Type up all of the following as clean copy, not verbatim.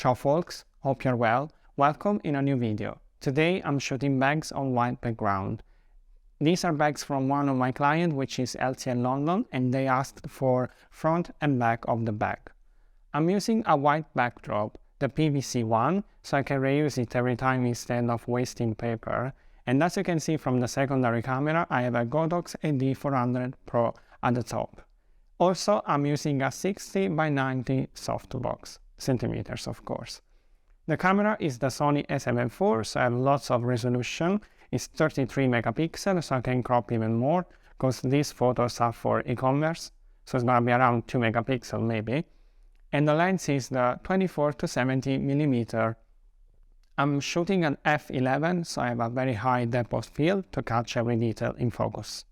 Ciao folks, hope you're well. Welcome in a new video. Today I'm shooting bags on white background. These are bags from one of my clients, which is LTL London, and they asked for front and back of the bag. I'm using a white backdrop, the PVC one, so I can reuse it every time instead of wasting paper. And as you can see from the secondary camera, I have a Godox AD400 Pro at the top. Also, I'm using a 60 by 90 softbox, centimeters of course. The camera is the Sony a7 IV, so I have lots of resolution. It's 33 megapixels, so I can crop even more, because these photos are for e-commerce, so it's gonna be around 2 megapixels maybe. And the lens is the 24 to 70 millimeter. I'm shooting an f11, so I have a very high depth of field to catch every detail in focus.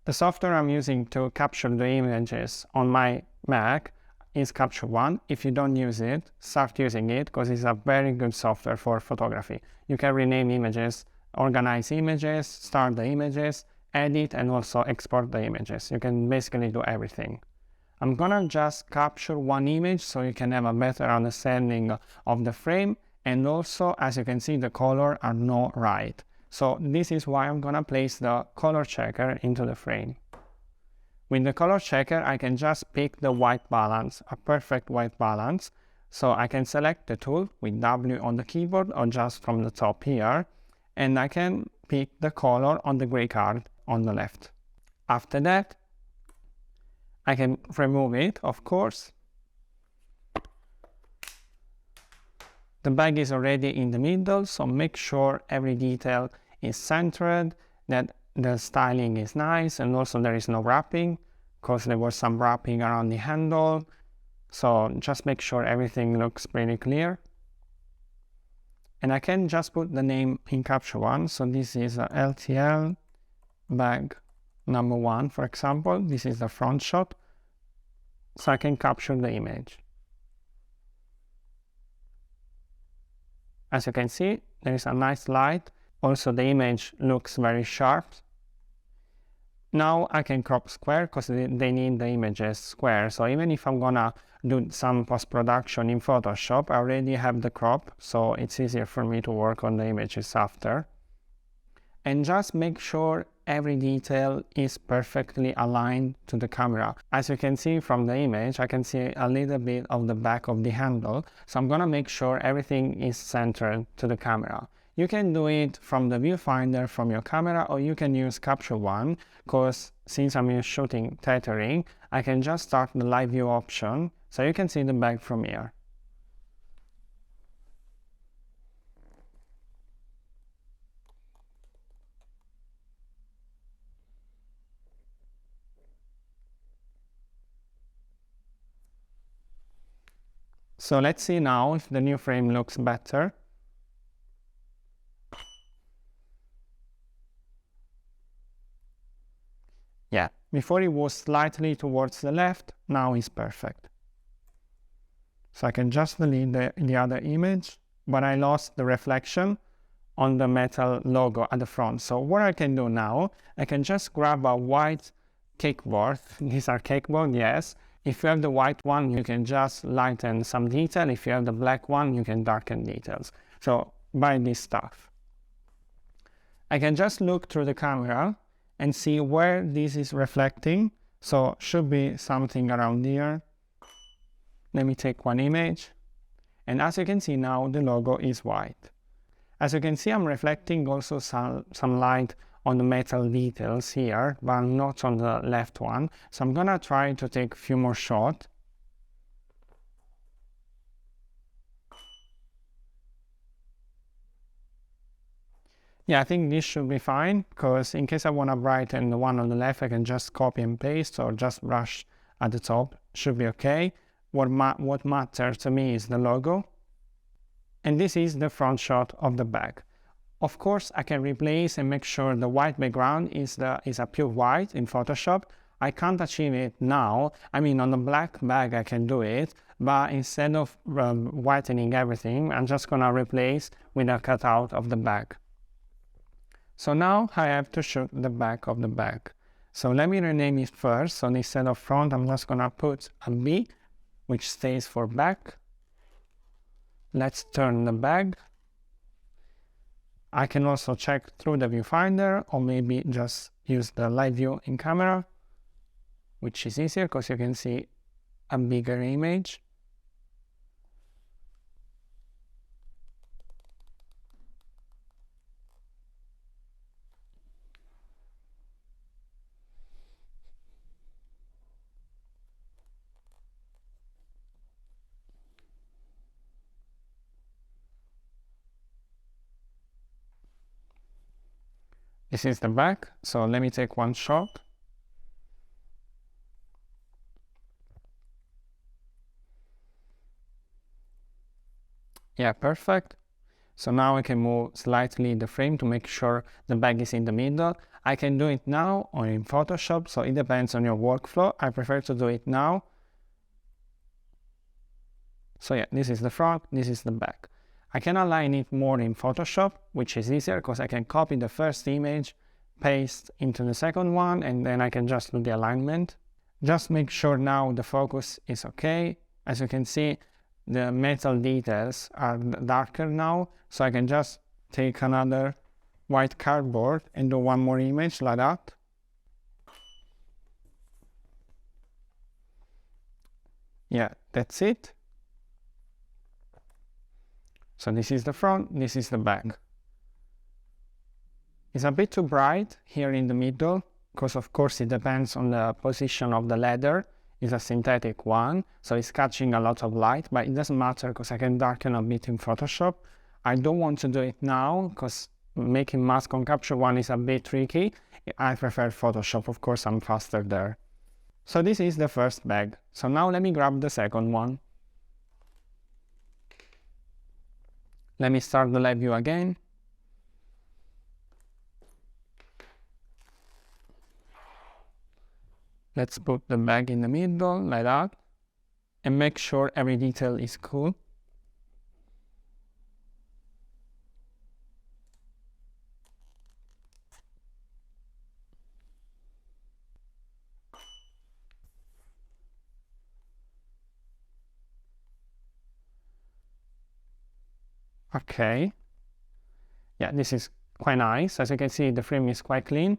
The software I'm using to capture the images on my Mac is Capture One. If you don't use it, start using it, because it's a very good software for photography. You can rename images, organize images, start the images, edit, and also export the images. You can basically do everything. I'm gonna just capture one image so you can have a better understanding of the frame, and also, as you can see, the color are not right. So this is why I'm gonna place the color checker into the frame. With the color checker, I can just pick the white balance, a perfect white balance. So I can select the tool with W on the keyboard or just from the top here, and I can pick the color on the gray card on the left. After that, I can remove it, of course. The bag is already in the middle, so make sure every detail is centered, that the styling is nice, and also there is no wrapping, because there was some wrapping around the handle. So just make sure everything looks pretty clear. And I can just put the name in Capture One. So this is a LTL bag number 1, for example. This is the front shot. So I can capture the image. As you can see, there is a nice light. Also, the image looks very sharp. Now I can crop square, because they need the images square. So even if I'm gonna do some post-production in Photoshop, I already have the crop, so it's easier for me to work on the images after. And just make sure every detail is perfectly aligned to the camera. As you can see from the image, I can see a little bit of the back of the handle. So I'm gonna make sure everything is centered to the camera. You can do it from the viewfinder from your camera, or you can use Capture One, because since I'm shooting tethering, I can just start the live view option, so you can see the bag from here. So let's see now if the new frame looks better. Yeah, before it was slightly towards the left, now it's perfect. So I can just delete the other image, but I lost the reflection on the metal logo at the front. So what I can do now, I can just grab a white cakeboard. These are cakeboard, yes. If you have the white one, you can just lighten some detail. If you have the black one, you can darken details. So buy this stuff. I can just look through the camera and see where this is reflecting. So should be something around here. Let me take one image. And as you can see now, the logo is white. As you can see, I'm reflecting also some light on the metal details here, but not on the left one. So I'm gonna try to take a few more shots. Yeah, I think this should be fine, because in case I want to brighten the one on the left, I can just copy and paste or just brush at the top. Should be okay. What matters to me is the logo. And this is the front shot of the bag. Of course, I can replace and make sure the white background is a pure white in Photoshop. I can't achieve it now. I mean, on the black bag I can do it, but instead of whitening everything, I'm just gonna replace with a cutout of the bag. So now I have to shoot the back of the bag. So let me rename it first. So instead of front, I'm just gonna put a B, which stays for back. Let's turn the bag. I can also check through the viewfinder, or maybe just use the live view in camera, which is easier because you can see a bigger image. This is the back, so let me take one shot. Yeah, perfect. So now I can move slightly the frame to make sure the bag is in the middle. I can do it now or in Photoshop, so it depends on your workflow. I prefer to do it now. So yeah, this is the front, this is the back. I can align it more in Photoshop, which is easier because I can copy the first image, paste into the second one, and then I can just do the alignment. Just make sure now the focus is okay. As you can see, the metal details are darker now, so I can just take another white cardboard and do one more image like that. Yeah, that's it. So this is the front, this is the back. It's a bit too bright here in the middle, because of course it depends on the position of the leather. It's a synthetic one, so it's catching a lot of light, but it doesn't matter because I can darken a bit in Photoshop. I don't want to do it now because making mask on capture one is a bit tricky. I prefer Photoshop, of course I'm faster there. So this is the first bag. So now let me grab the second one. Let me start the live view again. Let's put the bag in the middle like that and make sure every detail is cool. Okay. Yeah, this is quite nice. As you can see, the frame is quite clean.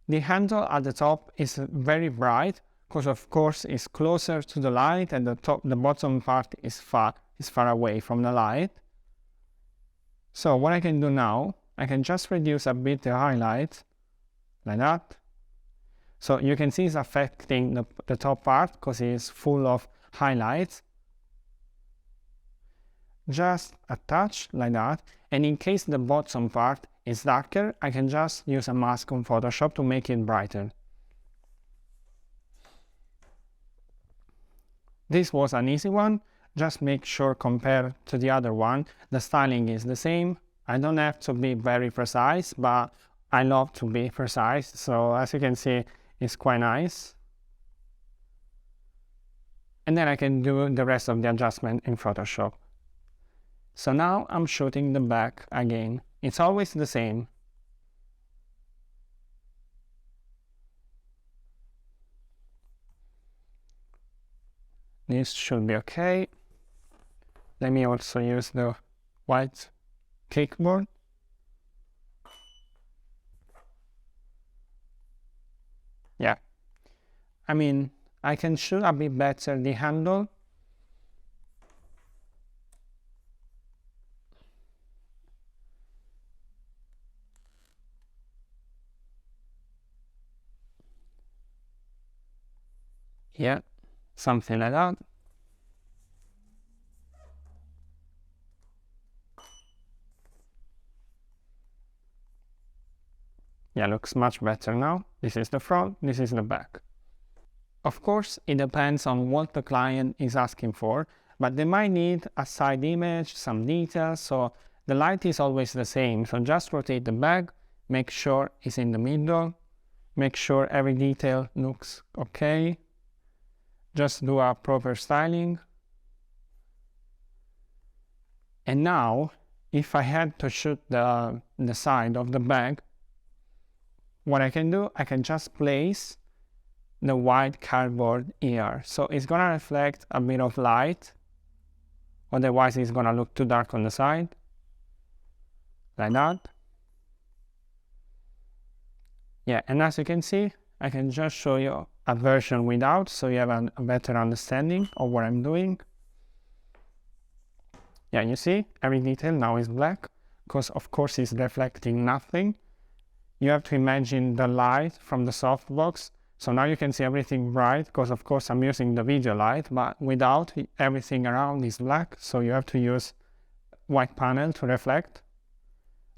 The handle at the top is very bright because of course it's closer to the light, and the bottom part is far away from the light. So what I can do now, I can just reduce a bit the highlight like that. So you can see it's affecting the top part because it's full of highlights. Just a touch like that, and in case the bottom part is darker, I can just use a mask on Photoshop to make it brighter. This was an easy one. Just make sure compared to the other one, the styling is the same. I don't have to be very precise, but I love to be precise, so as you can see, it's quite nice. And then I can do the rest of the adjustment in Photoshop. So now I'm shooting the back again. It's always the same. This should be okay. Let me also use the white cakeboard. Yeah, I mean, I can shoot a bit better the handle. Yeah, something like that. Yeah, looks much better now. This is the front, this is the back. Of course, it depends on what the client is asking for, but they might need a side image, some details, so the light is always the same. So just rotate the bag, make sure it's in the middle, make sure every detail looks okay. Just do a proper styling. And now, if I had to shoot the side of the bag, what I can do, I can just place the white cardboard here. So it's gonna reflect a bit of light otherwise it's gonna look too dark on the side, like that. Yeah, and as you can see, I can just show you a version without, so you have a better understanding of what I'm doing. Yeah, you see, every detail now is black, because of course it's reflecting nothing. You have to imagine the light from the softbox. So now you can see everything bright, because of course I'm using the video light, but without, everything around is black. So you have to use white panel to reflect,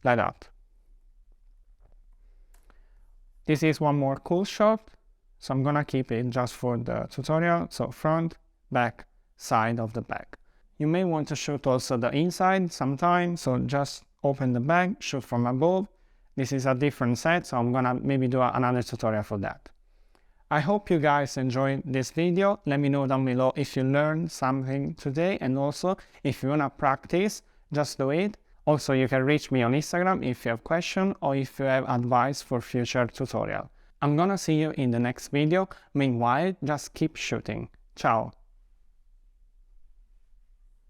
like that. This is one more cool shot, so I'm gonna keep it just for the tutorial. So front, back, side of the bag. You may want to shoot also the inside sometime, so just open the bag, shoot from above. This is a different set, so I'm gonna maybe do another tutorial for that. I hope you guys enjoyed this video. Let me know down below if you learned something today, and also if you wanna practice, just do it. Also, you can reach me on Instagram if you have questions or if you have advice for future tutorial. I'm gonna see you in the next video. Meanwhile, just keep shooting. Ciao!